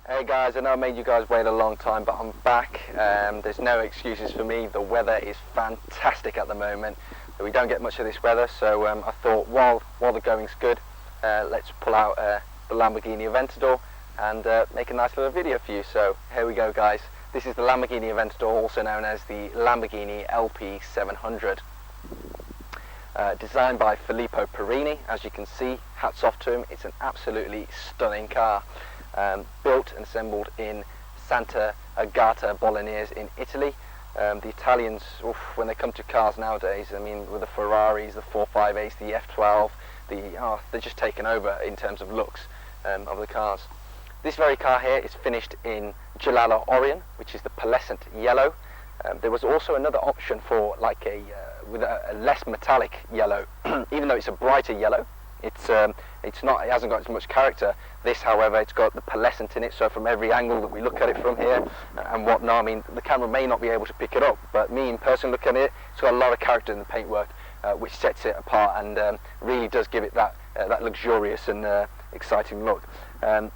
Hey guys, I know I made you guys wait a long time, but I'm back. There's no excuses for me. The weather is fantastic at the moment. We don't get much of this weather, so I thought while the going's good, let's pull out the Lamborghini Aventador and make a nice little video for you. So here we go guys. This is the Lamborghini Aventador, also known as the Lamborghini LP700. Designed by Filippo Perini, as you can see, hats off to him. It's an absolutely stunning car. Built and assembled in Santa Agata Bolognese in Italy. The Italians, when they come to cars nowadays, I mean, with the Ferraris, the 458s, the F12, they're just taken over in terms of looks of the cars. This very car here is finished in Giallo Orion, which is the pearlescent yellow. There was also another option for like with a less metallic yellow, even though it's a brighter yellow. It hasn't got as much character. This, however, it's got the pearlescent in it, so from every angle that we look at it from here and whatnot, I mean, the camera may not be able to pick it up, but me in person looking at it, it's got a lot of character in the paintwork, which sets it apart and really does give it that luxurious and exciting look. The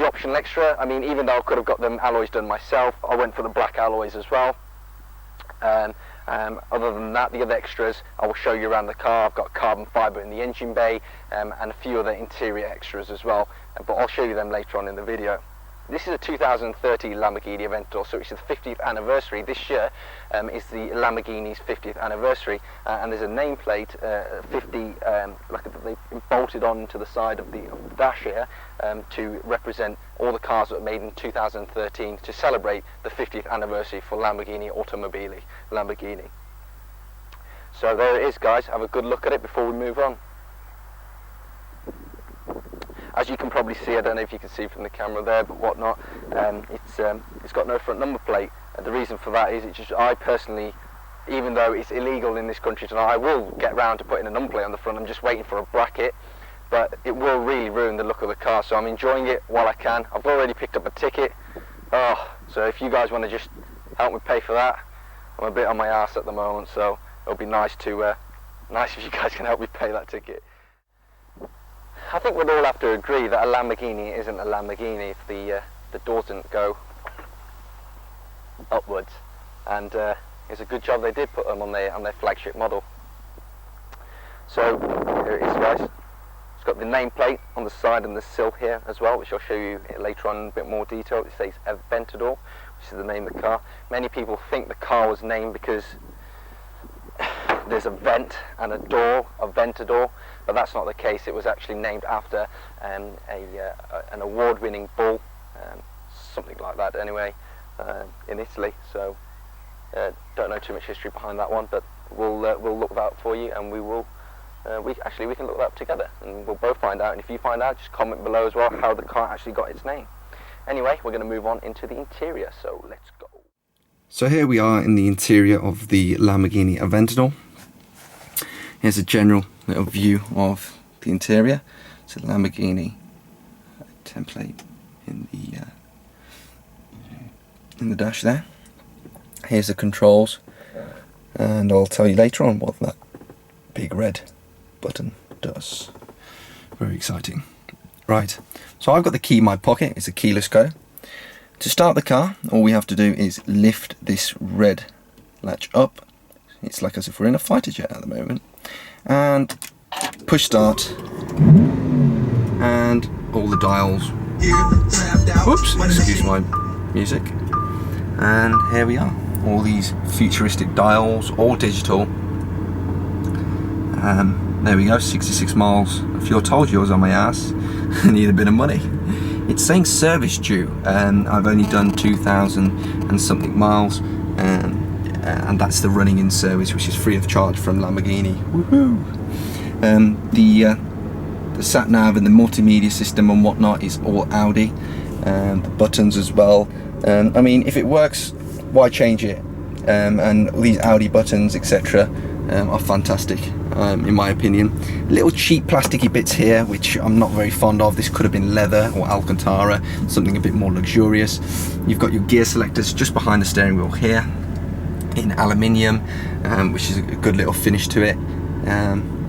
optional extra, I mean, even though I could have got them alloys done myself, I went for the black alloys as well. Other than that, the other extras I will show you around the car. I've got carbon fibre in the engine bay and a few other interior extras as well, but I'll show you them later on in the video. This is a 2030 Lamborghini Aventador, so it's the 50th anniversary. This year is the Lamborghini's 50th anniversary, and there's a nameplate 50 like they bolted on to the side of the dash here to represent all the cars that were made in 2013 to celebrate the 50th anniversary for Lamborghini Automobile, Lamborghini. So there it is guys, have a good look at it before we move on. As you can probably see, I don't know if you can see from the camera there, but whatnot, it's got no front number plate. And the reason for that is I personally, even though it's illegal in this country tonight, I will get round to putting a number plate on the front. I'm just waiting for a bracket, but it will really ruin the look of the car, so I'm enjoying it while I can. I've already picked up a ticket, so if you guys want to just help me pay for that, I'm a bit on my arse at the moment, so it'll be nice if you guys can help me pay that ticket. I think we'd all have to agree that a Lamborghini isn't a Lamborghini if the doors didn't go upwards, and it's a good job they did put them on their flagship model. So here it is guys. It's got the nameplate on the side and the sill here as well, which I'll show you later on in a bit more detail. It says Aventador, which is the name of the car. Many people think the car was named because there's a vent and a door, Aventador, but that's not the case. It was actually named after an award-winning bull, something like that anyway, in Italy. So don't know too much history behind that one, but we'll look that up for you, and we can look that up together, and we'll both find out. And if you find out, just comment below as well how the car actually got its name. Anyway, we're going to move on into the interior, so let's go. So here we are in the interior of the Lamborghini Aventador. Here's a general little view of the interior. It's a Lamborghini template in the dash there. Here's the controls, and I'll tell you later on what that big red button does. Very exciting. Right, so I've got the key in my pocket. It's a keyless go. To start the car, all we have to do is lift this red latch up. It's like as if we're in a fighter jet at the moment. And push start. And all the dials. Whoops, excuse my music. And here we are. All these futuristic dials, all digital. There we go, 66 miles of fuel. Told you I was on my ass. I need a bit of money. It's saying service due, and I've only done 2,000 and something miles, and that's the running in service, which is free of charge from Lamborghini. Woohoo! The sat nav and the multimedia system and whatnot is all Audi, the buttons as well. I mean, if it works, why change it? And these Audi buttons, etc., are fantastic, in my opinion. Little cheap plasticky bits here, which I'm not very fond of. This could have been leather or Alcantara, something a bit more luxurious. You've got your gear selectors just behind the steering wheel here in aluminium, which is a good little finish to it.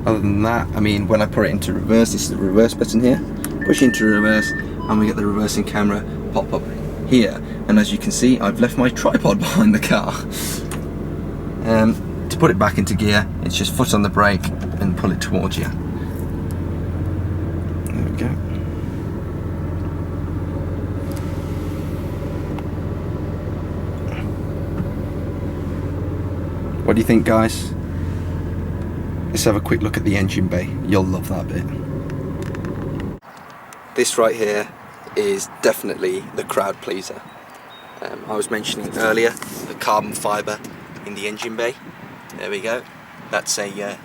Other than that, I mean, when I put it into reverse, this is the reverse button here. Push into reverse, and we get the reversing camera pop up here. And as you can see, I've left my tripod behind the car. To put it back into gear, it's just foot on the brake and pull it towards you. There we go. What do you think, guys? Let's have a quick look at the engine bay. You'll love that bit. This right here is definitely the crowd pleaser. I was mentioning earlier the carbon fibre in the engine bay. There we go. That's an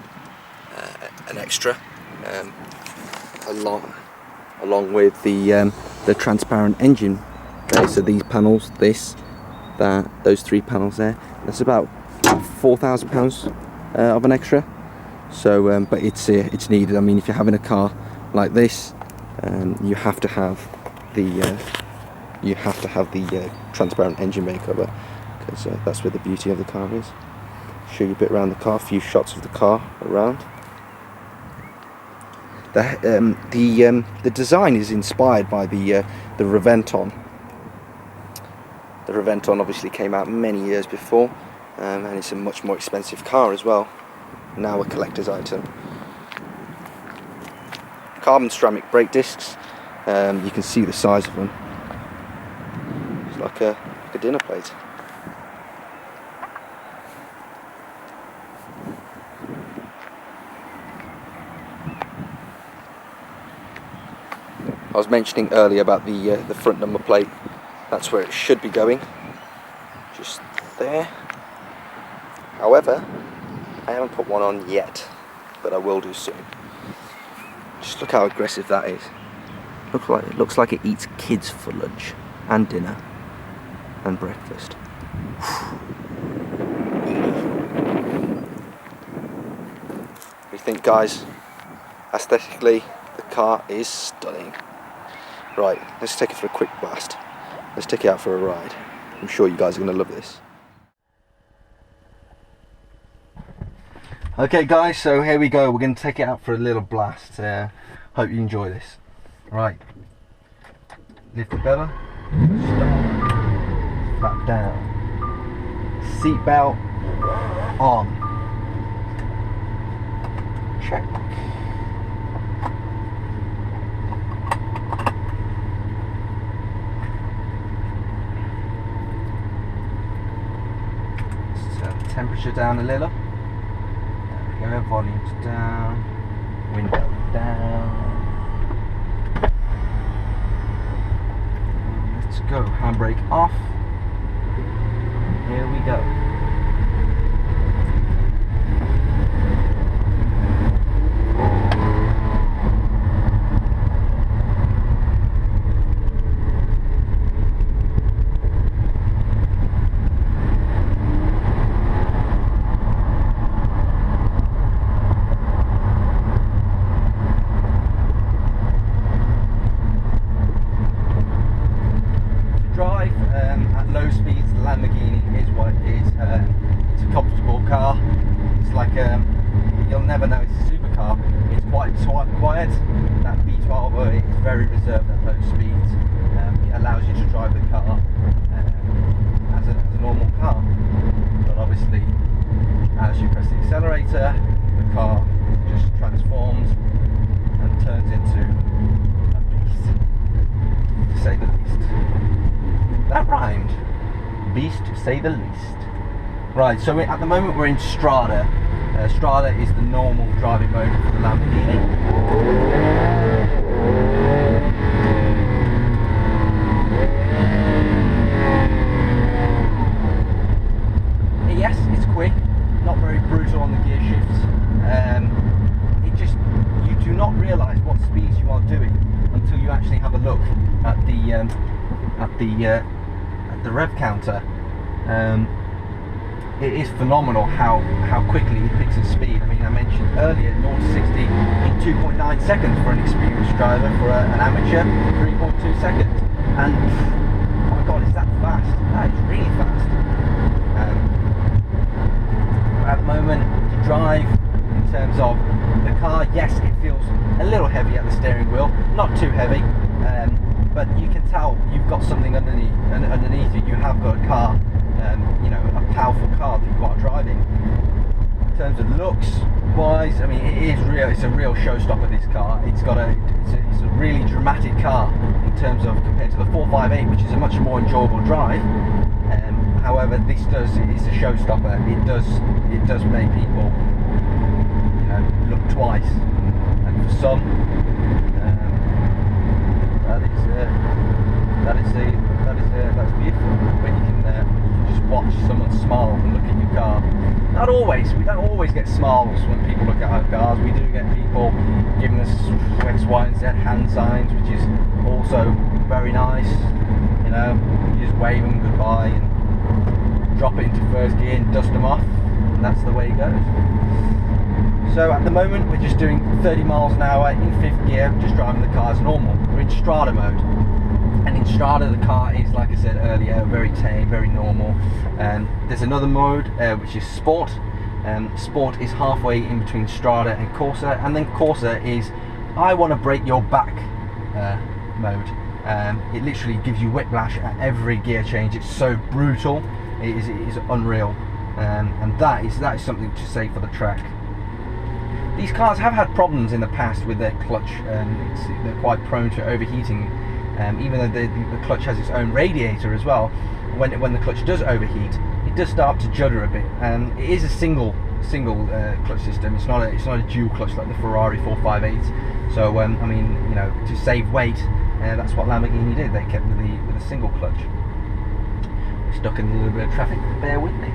extra, along with the transparent engine bay. So these panels, those 3 panels there. That's about £4,000 of an extra. So, but it's needed. I mean, if you're having a car like this, you have to have the transparent engine bay cover, because that's where the beauty of the car is. Show you a bit around the car, a few shots of the car around. The design is inspired by the Reventon. The Reventon obviously came out many years before, and it's a much more expensive car as well. Now a collector's item. Carbon ceramic brake discs. You can see the size of them. It's like a dinner plate. I was mentioning earlier about the front number plate. That's where it should be going, just there. However, I haven't put one on yet, but I will do soon. Just look how aggressive that is. Looks like it eats kids for lunch and dinner and breakfast. What do you think, guys? Aesthetically, the car is stunning. Right, let's take it for a quick blast. Let's take it out for a ride. I'm sure you guys are going to love this. Okay guys, so here we go. We're going to take it out for a little blast. Hope you enjoy this. Right, lift the pedal, stop, flat down, seatbelt on, check. Let's turn the temperature down a little. There we go, volume's down, window down. Let's go, handbrake off. Here we go. At low speeds, the Lamborghini is what it is. It's a comfortable car. It's like you'll never know it's a supercar. It's quite quiet. That V12 is very reserved at low speeds. It allows you to drive the car as a normal car. But obviously, as you press the accelerator, the car just transforms and turns into a beast, to say the least. That rhymed. Beast, to say the least. Right, so at the moment we're in Strada. Strada is the normal driving mode for the Lamborghini. Yes, it's quick, not very brutal on the gear shifts. You do not realise what speeds you are doing until you actually have a look at the rev counter. It is phenomenal how quickly it picks its speed. I mean, I mentioned earlier 0 to 60 in 2.9 seconds for an experienced driver. For an amateur, 3.2 seconds. And oh my god, is that fast? That is really fast. At the moment, to drive in terms of the car, yes, it feels a little heavy at the steering wheel, not too heavy. but you can tell you've got something underneath you. You have got a car, you know, a powerful car that you've got driving. In terms of looks wise, I mean, it's a real showstopper, this car. It's a really dramatic car in terms of, compared to the 458, which is a much more enjoyable drive. However, it's a showstopper. It does make people, you know, look twice, and for some, that's beautiful when you can just watch someone smile and look at your car. Not always. We don't always get smiles when people look at our cars. We do get people giving us X, Y, and Z hand signs, which is also very nice. You know, you just wave them goodbye and drop it into first gear and dust them off, and that's the way it goes. So at the moment we're just doing 30 miles an hour in 5th gear, just driving the car as normal. We're in Strada mode, and in Strada the car is, like I said earlier, very tame, very normal. There's another mode which is Sport. Sport is halfway in between Strada and Corsa, and then Corsa is I want to break your back mode. It literally gives you whiplash at every gear change. It's so brutal, it is unreal, and that is something to say for the track. These cars have had problems in the past with their clutch. They're quite prone to overheating, even though the clutch has its own radiator as well. When the clutch does overheat, it does start to judder a bit. It is a single clutch system. It's not a dual clutch like the Ferrari 458. So I mean, you know, to save weight, that's what Lamborghini did. They kept with a single clutch. We're stuck in a little bit of traffic. Bear with me.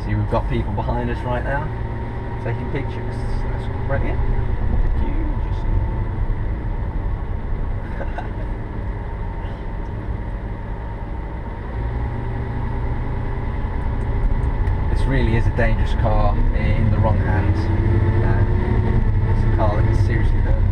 We've got people behind us right now taking pictures. That's brilliant. This really is a dangerous car in the wrong hands. It's a car that can seriously hurt.